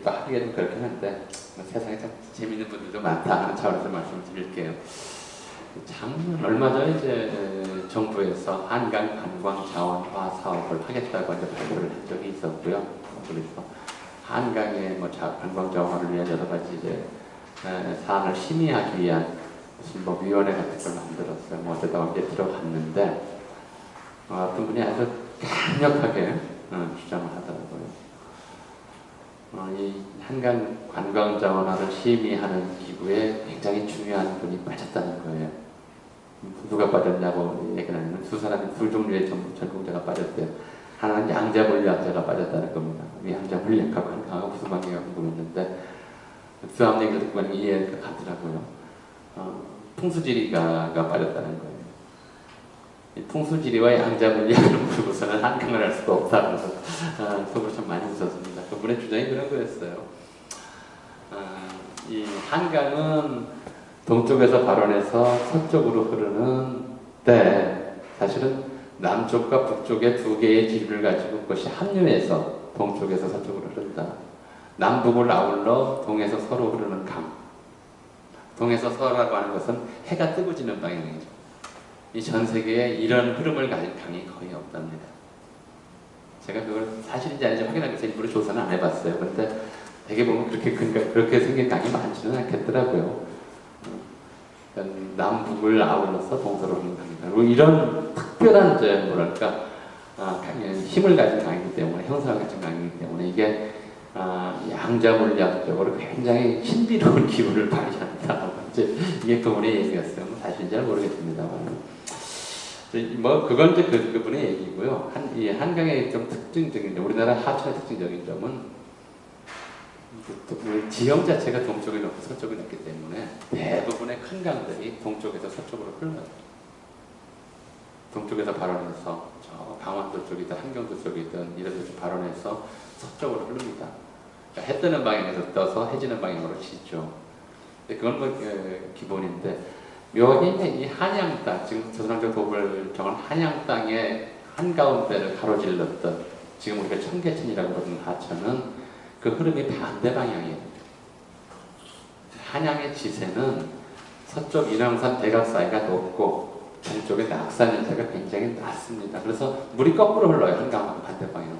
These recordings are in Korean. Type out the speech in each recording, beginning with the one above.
또 하기가 좀 그렇긴 한데 세상에 참 재밌는 분들도 많다 하는 차원에서 말씀을 드릴게요. 작년 얼마 전에 이제 정부에서 한강 관광 자원화 사업을 하겠다고 이제 발표를 한 적이 있었고요. 그래서 한강의 뭐 관광 자원화를 위한 여러 가지 이제 사안을 심의하기 위한 무슨 뭐 위원회 같은 걸 만들었어요. 뭐 어쩌다가 이제 들어갔는데 어떤 분이 아주 강력하게 주장을 하더라고요. 이 한강 관광 자원화를 심의하는 기구에 굉장히 중요한 분이 빠졌다는 거예요. 누가 빠졌냐고 얘기를 하면 두 사람이 두 종류의 전공자가 빠졌대요. 하나는 양자 물리학자가 빠졌다는 겁니다. 이 양자 물리학하고 한강하고 무슨 관계가 궁금했는데 그 다음 얘기를 듣고 이해가 가더라고요. 풍수지리가 빠졌다는 거예요. 이 풍수지리와 양자 물리학을 모르고서는 한강을 할 수가 없다. 그래서 속으로 참 많이 웃었습니다. 그분의 주장이 그런 거였어요. 이 한강은 동쪽에서 발원해서 서쪽으로 흐르는데 사실은 남쪽과 북쪽의 두 개의 지류를 가지고 그것이 합류해서 동쪽에서 서쪽으로 흐른다. 남북을 아울러 동에서 서로 흐르는 강. 동에서 서라고 하는 것은 해가 뜨고 지는 방향이죠. 이 전 세계에 이런 흐름을 가진 강이 거의 없답니다. 제가 그걸 사실인지 아닌지 확인하기 위해서 일부러 조사는 안 해봤어요. 그런데 대개 보면 그렇게 생긴 강이 많지는 않겠더라고요. 남북을 아울러서 동서로 흐르는 강이다. 그리고 이런 특별한 뭐랄까 힘을 가진 강이기 때문에 형상을 가진 강이기 때문에 이게 양자 물리학적으로 굉장히 신비로운 기운을 발휘한다. 이제 이게 그분의 얘기였어요. 사실인지 잘 모르겠습니다만. 뭐 그건 이제 그분의 얘기고요. 이 한강의 좀 특징적인 우리나라 하천의 특징적인 점은 지형 자체가 동쪽에 높고 서쪽에 높기 때문에 대부분의 큰 강들이 동쪽에서 서쪽으로 흘러요. 동쪽에서 발원해서 저 강원도 쪽이든 한경도 쪽이든 이런 데서 발원해서 서쪽으로 흐릅니다. 그러니까 해 뜨는 방향에서 떠서 해지는 방향으로 치죠. 그건 뭐 기본인데 묘하게 이 한양 땅, 지금 조선왕조 도읍을 정한 한양 땅의 한가운데를 가로질렀던 지금 우리가 청계천이라고 부르는 하천은 그 흐름이 반대 방향이에요. 한양의 지세는 서쪽 인왕산 대각 사이가 높고 동쪽의 낙산 연세가 굉장히 낮습니다. 그래서 물이 거꾸로 흘러요. 한강하고 반대 방향으로.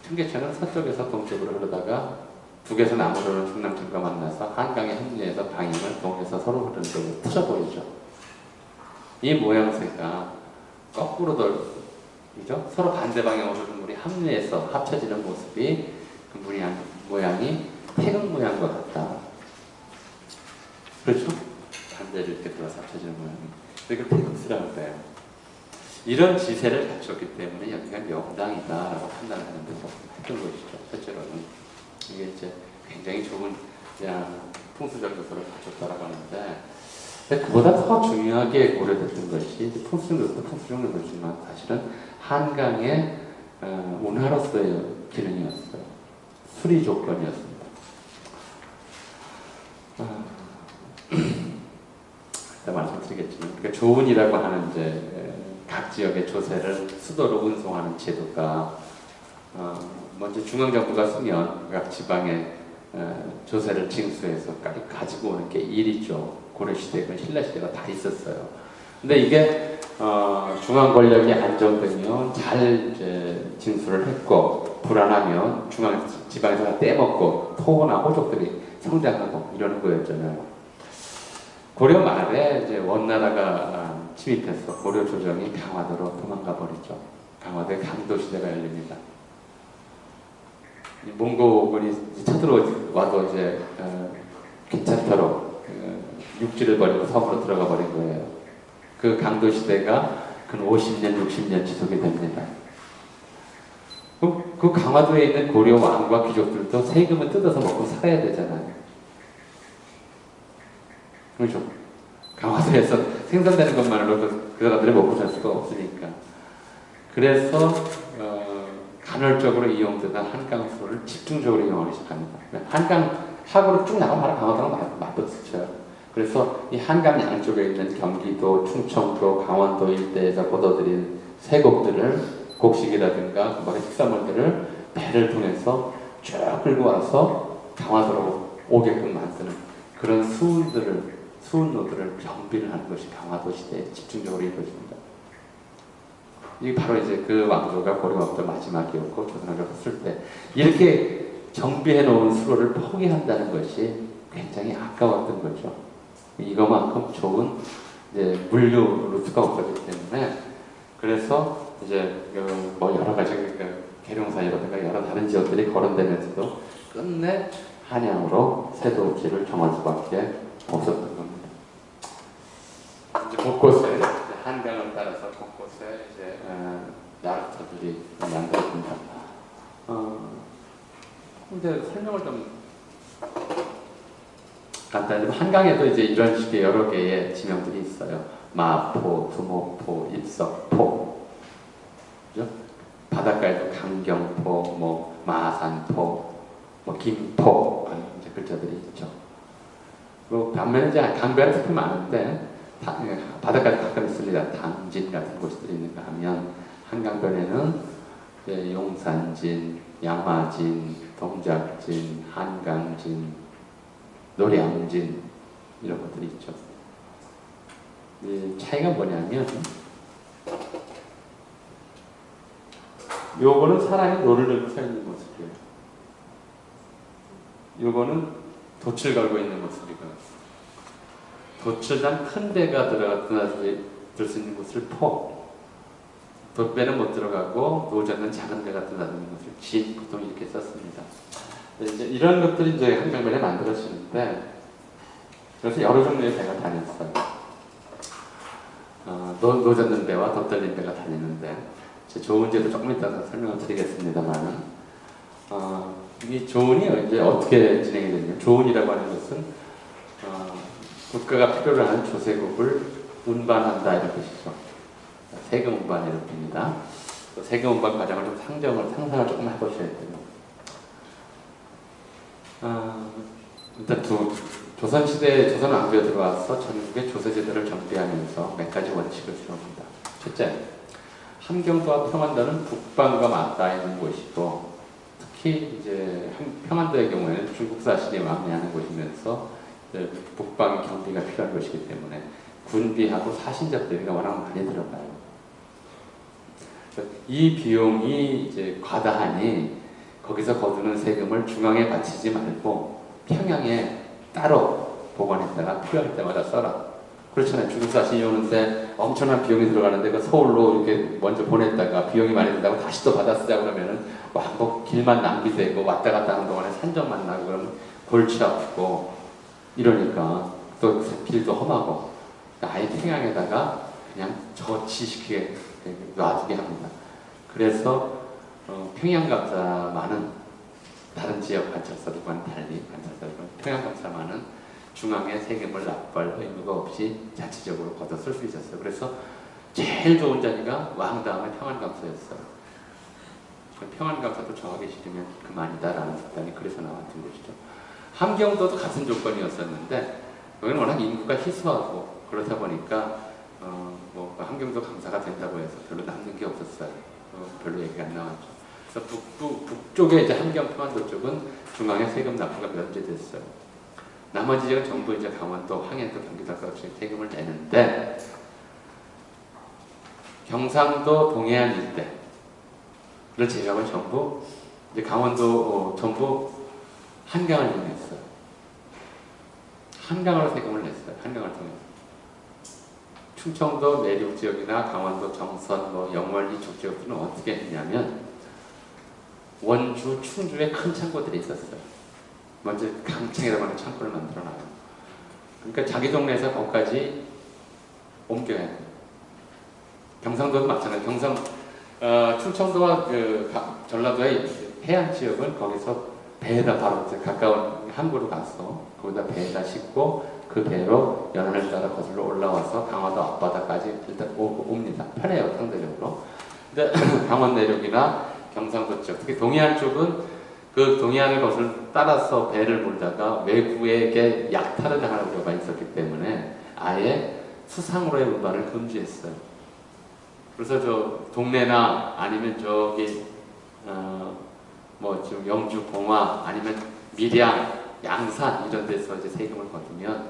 청계천은 서쪽에서 동쪽으로 흐르다가 북에서 남으로 흐르는 중남천과 만나서 한강에 합류해서 방향을 동에서 서로 흐르는 쪽으로 틀어버리죠. 이 모양새가 거꾸로 돌죠. 서로 반대 방향으로 흐르는 물이 합류해서 합쳐지는 모습이 그 모양이 태극 모양과 같다. 그렇죠? 반대로 이렇게 돌아서 합쳐지는 모양이. 이걸 태극수라고 해요. 이런 지세를 갖췄기 때문에 여기가 명당이다라고 판단을 하는데 했던 것이죠. 실제로는. 이게 이제 굉장히 좋은 풍수적 요소를 갖췄다라고 하는데 그보다 더 중요하게 고려됐던 것이 풍수적 요소도 풍수적 요소지만 사실은 한강의 운하로서의 기능이었어요. 수리 조건이었습니다. 일단 말씀드리겠지만 그러니까 조운이라고 하는 이제 각 지역의 조세를 수도로 운송하는 제도가 먼저 중앙정부가 쓰면 각 지방에 조세를 징수해서 가지고 오는 게 일이죠. 고려시대건 신라시대가 다 있었어요. 근데 이게 중앙 권력이 안정되면 잘 이제 징수를 했고 불안하면 중앙 지방에서 다 떼먹고 토호나 호족들이 성장하고 이러는 거였잖아요. 고려 말에 이제 원나라가 침입해서 고려 조정이 강화도로 도망가 버리죠. 강화도에 강도시대가 열립니다. 몽고군이 쳐들어와도 이제 괜찮도록 육지를 버리고 섬으로 들어가 버린 거예요. 그 강도시대가 근 50년, 60년 지속이 됩니다. 그 강화도에 있는 고려 왕과 귀족들도 세금을 뜯어서 먹고 살아야 되잖아요. 그렇죠? 강화도에서 생산되는 것만으로도 그 사람들이 먹고 살 수가 없으니까. 그래서 간헐적으로 이용되던 한강수를 집중적으로 이용하기 시작합니다. 한강 하구로 쭉 나가면 바로 강화도랑 맞붙어요. 그래서 이 한강 양쪽에 있는 경기도, 충청도, 강원도 일대에서 거둬들인 세곡들을 곡식이라든가 그 특산물들을 배를 통해서 쭉 끌고 와서 강화도로 오게끔 만드는 그런 수운로들을 정비를 하는 것이 강화도 시대에 집중적으로 이루어집니다. 이게 바로 이제 그 왕조가 고려왕조 마지막이었고 조선왕조가 섰을 때 이렇게 정비해 놓은 수로를 포기한다는 것이 굉장히 아까웠던 거죠. 이거만큼 좋은 이제 물류 루트가 없었기 때문에 그래서 이제 뭐 여러 가지 계룡산이라든가 여러 다른 지역들이 거론되면서도 끝내 한양으로 세도지를 정할 수밖에 없었던 겁니다. 이제 곳곳에 한강을 따라서 곳곳에 이제 나루터들이 만들어진다. 이제 설명을 좀 간단히 한강에도 이제 이런 식의 여러 개의 지명들이 있어요. 마포, 두목포, 입석포, 그죠? 바닷가에도 강경포, 뭐 마산포, 뭐 김포 하는 이제 글자들이 있죠. 그리고 반면에 이제 강변은 특히 많은데 바닷가에 가끔 있습니다. 당진 같은 곳들이 있는가 하면 한강변에는 이제 용산진, 양화진, 동작진, 한강진, 노량진 이런 것들이 있죠. 이 차이가 뭐냐면 요거는 사람이 노를 들고 서 있는 모습이에요. 요거는 돛을 걸고 있는 모습이고요. 돛을 큰 데가 들 수 있는 곳을 포, 돛배는 못 들어가고 노젓는 작은 배가 들어가는 곳을 진, 보통 이렇게 썼습니다. 이제 이런 것들이 이제 한강변에 만들어지는데 그래서 여러 종류의 배가 다녔어요. 노젓는 배와 덧달린 배가 다니는데 제 조은제도 조금 이따가 설명을 드리겠습니다만 이 조은이 이제 어떻게 진행이 되냐면 조은이라고 하는 것은 국가가 필요로 하는 조세국을 운반한다 이런 뜻이죠. 세금 운반 이런 뜻입니다. 세금 운반 과정을 좀 상상을 조금 해보셔야 돼요. 일단 조선시대에 조선 왕조에 들어와서 전국의 조세제도를 정비하면서 몇 가지 원칙을 세웁니다. 첫째, 함경도와 평안도는 북방과 맞닿아 있는 곳이고 특히 이제 평안도의 경우에는 중국 사실이 왕래하는 곳이면서 북방 경비가 필요한 것이기 때문에 군비하고 사신자 대비가 워낙 많이 들어가요. 이 비용이 이제 과다하니 거기서 거두는 세금을 중앙에 바치지 말고 평양에 따로 보관했다가 필요할 때마다 써라. 그렇잖아요. 중국 사신이 오는데 엄청난 비용이 들어가는데 그 서울로 이렇게 먼저 보냈다가 비용이 많이 든다고 다시 또 받아 쓰자 그러면은 뭐 길만 낭비되고 왔다 갔다 하는 동안에 산적만 나고 그러면 골치 아프고 이러니까 또 길도 험하고 아예 평양에다가 그냥 저치시키게 놔두게 합니다. 그래서 평양감사만은 다른 지역 관찰사들과는 달리 평양감사만은 중앙에 세금을 납부할 의무가 없이 자체적으로 걷어 쓸 수 있었어요. 그래서 제일 좋은 자리가 왕 다음에 평안감사였어요. 평안감사도 정하기 싫으면 그만이다라는 속담이 그래서 나왔던 것이죠. 함경도도 같은 조건이었었는데 여기는 워낙 인구가 희소하고 그렇다 보니까 뭐 함경도 감사가 된다고 해서 별로 남는 게 없었어요. 별로 얘기가 안 나왔죠. 그래서 북쪽에 이제 함경 평안도 쪽은 중앙에 세금 납부가 면제됐어요. 나머지 지역은 전부 이제 강원도, 황해도, 경기도가 세금을 내는데 경상도, 동해안 일대를 제외하고 전부 이제 강원도 전부 한강을 이용했어요. 한강으로 세금을 냈어요. 한강을 통해서. 충청도 내륙 지역이나 강원도 정선, 뭐 영월 이쪽 지역들은 어떻게 했냐면 원주, 충주에 큰 창고들이 있었어요. 먼저 강창이라고 하는 창고를 만들어놔요. 그러니까 자기 동네에서 거기까지 옮겨야 돼요. 경상도도 마찬가지. 충청도와 전라도의 해안 지역은 거기서 배에다 바로 가까운 항구로 가서 거기다 배에다 싣고 그 배로 연안을 따라 거슬러 올라와서 강화도 앞바다까지 일단 옵니다. 편해요, 상대적으로. 근데 강원 내륙이나 경상도 쪽, 특히 동해안 쪽은 그 동해안의 것을 따라서 배를 몰다가 외국에게 약탈을 당하는 경우가 있었기 때문에 아예 수상으로의 운반을 금지했어요. 그래서 저 동네나 아니면 저기 뭐 지금 영주, 봉화 아니면 밀양, 양산 이런 데서 이제 세금을 거두면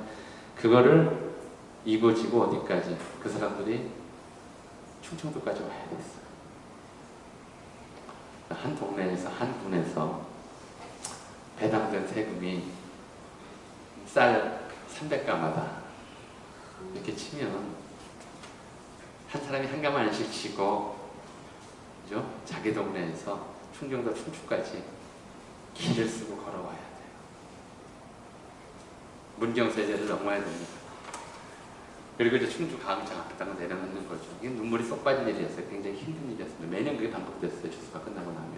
그거를 이고지고 어디까지 그 사람들이 충청도까지 와야 됐어요. 한 동네에서 한 군에서 배당된 세금이 쌀 300가마다 이렇게 치면 한 사람이 한 가마씩 치고 그죠? 자기 동네에서 충청도 춘추까지 길을 쓰고 걸어와야 돼요. 문경세제를 넘어야 됩니다. 그리고 이제 충주 강장 앞에다가 내려놓는 거죠. 이게 눈물이 쏙 빠진 일이었어요. 굉장히 힘든 일이었습니다. 매년 그게 반복됐어요. 추수가 끝나고 나면.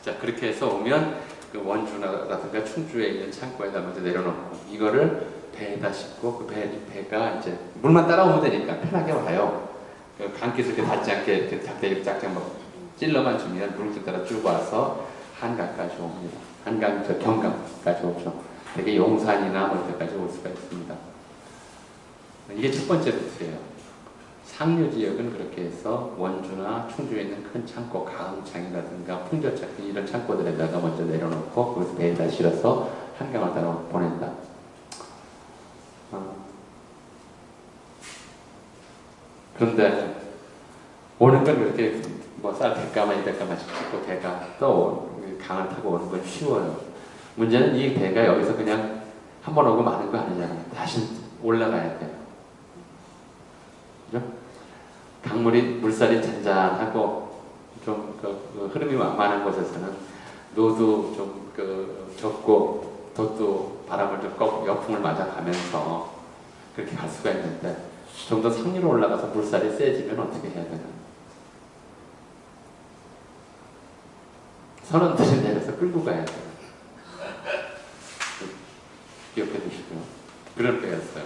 자, 그렇게 해서 오면 그 원주라든가 충주에 있는 창고에다 먼저 내려놓고 이거를 배에다 싣고 그 배가 이제 물만 따라오면 되니까 편하게 와요. 그 강기스 이렇게 닿지 않게 이렇게 작대기 짝짝 뭐 찔러만 주면 물길 따라 쭉 와서 한강까지 옵니다. 한강, 저 경강까지 오죠. 되게 용산이나 뭐 이때까지 올 수가 있습니다. 이게 첫 번째 루트예요. 상류 지역은 그렇게 해서 원주나 충주에 있는 큰 창고, 가흥창이라든가 풍저창 이런 창고들에다가 먼저 내려놓고 거기서 배에다 실어서 한강을 따라 보낸다. 그런데 오는 건 그렇게 뭐 쌀 100가마, 200가마씩 찍고 배가 또 강을 타고 오는 건 쉬워요. 문제는 이 배가 여기서 그냥 한 번 오고 마는 거 아니잖아요. 다시 올라가야 돼요. 그죠? 강물이 물살이 잔잔하고 좀 그 흐름이 완만한 곳에서는 노도 좀 적고 돛도 바람을 좀 역풍을 맞아가면서 그렇게 갈 수가 있는데 좀 더 상류로 올라가서 물살이 세지면 어떻게 해야 되나? 선원들이 내려서 끌고 가야 돼요. 기억해 두시고요. 그런 배였어요.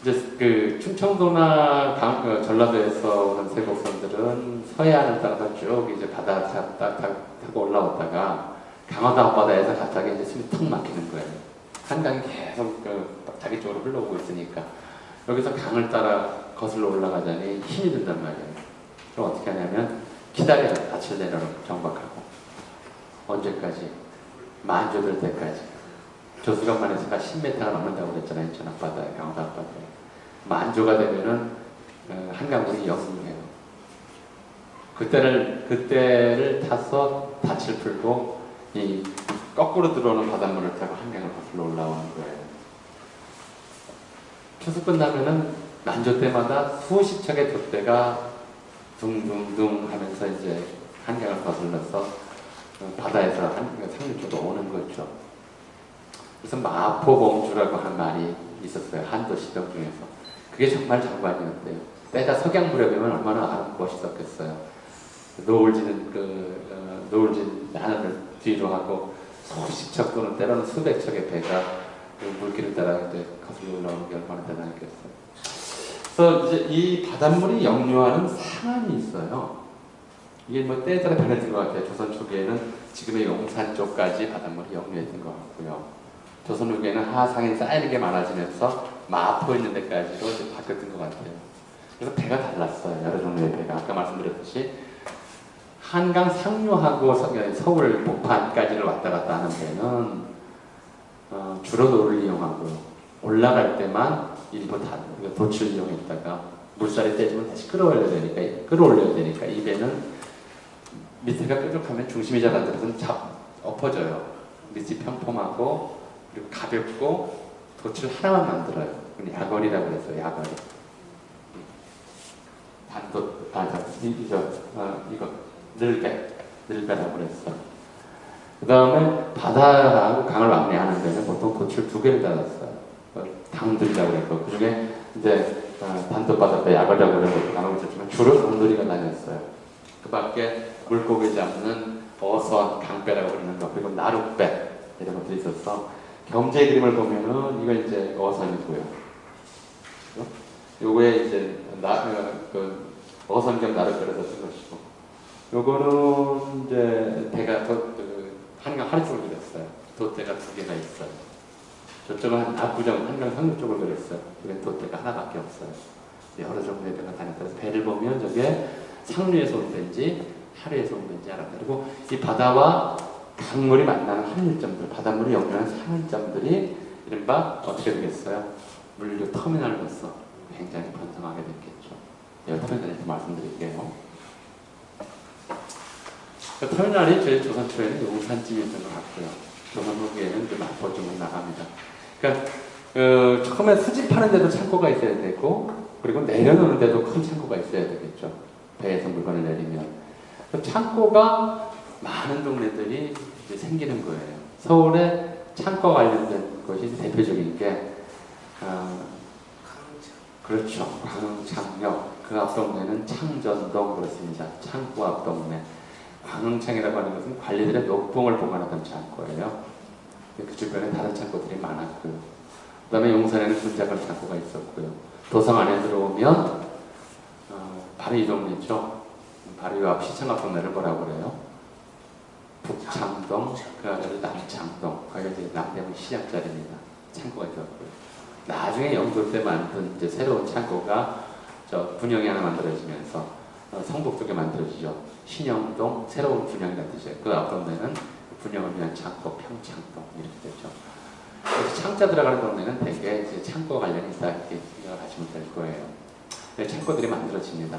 이제 그 충청도나 전라도에서 오는 세곡선들은 서해안을 따라서 쭉 이제 바다 타고 올라오다가 강화도 앞바다에서 갑자기 이제 숨이 턱 막히는 거예요. 한강이 계속 자기 쪽으로 흘러오고 있으니까 여기서 강을 따라 거슬러 올라가자니 힘이 든단 말이에요. 그럼 어떻게 하냐면 기다려요. 닻을 내려놓고 정박하고 언제까지? 만조될 때까지. 조수간만에서가 10m가 넘는다고 그랬잖아요. 인천 앞바다에, 강화도 앞바다에. 만조가 되면은 한강물이 역류해요. 그때를 타서 닻을 풀고 이 거꾸로 들어오는 바닷물을 타고 한강을 거슬러 올라오는 거예요. 추수 끝나면은 만조 때마다 수십 척의 돛대가 둥둥둥 하면서 이제 한강을 거슬러서 바다에서 상류 쪽으로 오는 거죠. 그래서 마포봉주라고 한 말이 있었어요. 한도 시경 중에서. 그게 정말 장관이었대요. 때가 석양 무렵이면 얼마나 멋있었겠어요. 노을지는 노을진 하늘을 뒤로 하고 수십 척 또는 때로는 수백 척의 배가 그 물길을 따라 이제 거슬러 올라오는 게 얼마나 대단했겠어요. 그래서 이제 이 바닷물이 역류하는 상한이 있어요. 이게 뭐 때에 따라 변했던 것 같아요. 조선 초기에는 지금의 용산 쪽까지 바닷물이 역류했던 것 같고요. 조선 후기에는 하상에 쌓이는 게 많아지면서 마포 있는 데까지로 이제 바뀌었던 것 같아요. 그래서 배가 달랐어요. 여러 종류의 배가. 아까 말씀드렸듯이 한강 상류하고 서울 목판까지를 왔다 갔다 하는 배는 주로 노를 이용하고요. 올라갈 때만 일부 돛을 이용했다가 물살이 세지면 다시 끌어올려야 되니까 이 배는 밑에가 뾰족하면 중심이 잘 안 들어서 엎어져요. 밑이 평평하고 그리고 가볍고 돛을 하나만 만들어요. 야걸이라고 그랬어요. 야걸이. 단돛, 이거 늘배라고 그랬어요. 그 다음에 바다하고 강을 왕래하는 데는 보통 돛을 2개를 달았어요. 당들이라고 그랬고 그 중에 이제 단돛바닷배 야걸이라고 그래서 나누고 있었지만 주로 당들이가 다녔어요. 그 밖에 물고기 잡는 어선, 강배라고 그러는 거 그리고 나룻배 이런 것도 있었어. 경제 그림을 보면은 이거 이제 어선이고요. 요거에 이제 어선 겸 나룻배를 썼던 것이고, 요거는 이제 배가 한강 하루 쪽을 그렸어요. 돛대가 2개가 있어요. 저쪽은 압구정 한강 상류 쪽을 그렸어요. 여기는 돛대가 하나밖에 없어요. 여러 종류의 배가 다녔다. 그래서 배를 보면 저게 상류에서 올 때인지 하류에서 온 건지 알았다. 그리고 이 바다와 강물이 만나는 한일점들, 바닷물이 연결하는 상한점들이 이른바 어떻게 되겠어요? 물류 터미널로서 굉장히 번성하게 됐겠죠. 이 터미널에서 말씀드릴게요. 그 터미널이 저희 조선 초에는 용산쯤이었던 것 같고요. 조선 후기에는 좀 마포 쪽으로 나갑니다. 그러니까 처음에 수집하는 데도 창고가 있어야 되고, 그리고 내려놓는 데도 큰 창고가 있어야 되겠죠. 배에서 물건을 내리면. 창고가 많은 동네들이 이제 생기는 거예요. 서울에 창고 관련된 것이 대표적인 게, 그렇죠. 광흥창역. 그 앞 동네는 창전동 그렇습니다. 창고 앞 동네. 광흥창이라고 하는 것은 관리들의 녹봉을 보관하던 창고예요. 그 주변에 다른 창고들이 많았고요. 그 다음에 용산에는 군자간 창고가 있었고요. 도성 안에 들어오면 바로 이 동네죠. 바로 이 앞 시청 앞 동네를 뭐라고 그래요? 북창동, 그 아래로 남창동. 거기가 이제 남대문 시장자리입니다. 창고가 있었고요. 나중에 영도 때 만든 이제 새로운 창고가 분영이 하나 만들어지면서 성북 쪽에 만들어지죠. 신영동 새로운 분영이라는 뜻이에요. 그 앞 동네는 분영을 위한 창고, 평창동 이렇게 되죠. 그래서 창자 들어가는 동네는 대개 이제 창고 관련이 있다 이렇게 생각을 하시면 될 거예요. 네, 창고들이 만들어집니다.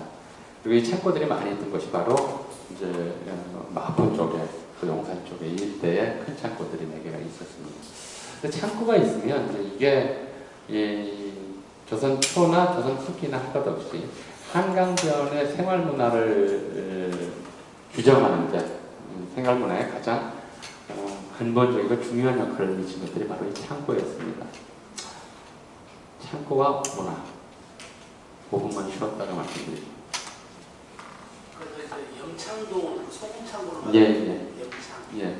그리고 이 창고들이 많이 있던 것이 바로 이제 마포 쪽에, 그 용산 쪽에 일대에 큰 창고들이 4개가 있었습니다. 근데 창고가 있으면 이제 이게 이 조선 초나 조선 후기나 할 것 없이 한강변의 생활 문화를 규정하는데 생활문화에 가장 근본적이고 중요한 역할을 미친 것들이 바로 이 창고였습니다. 창고와 문화 5분만 쉬었다가 말씀드립니다. 그래서 영창동 소금창고로 예. 영창. 예.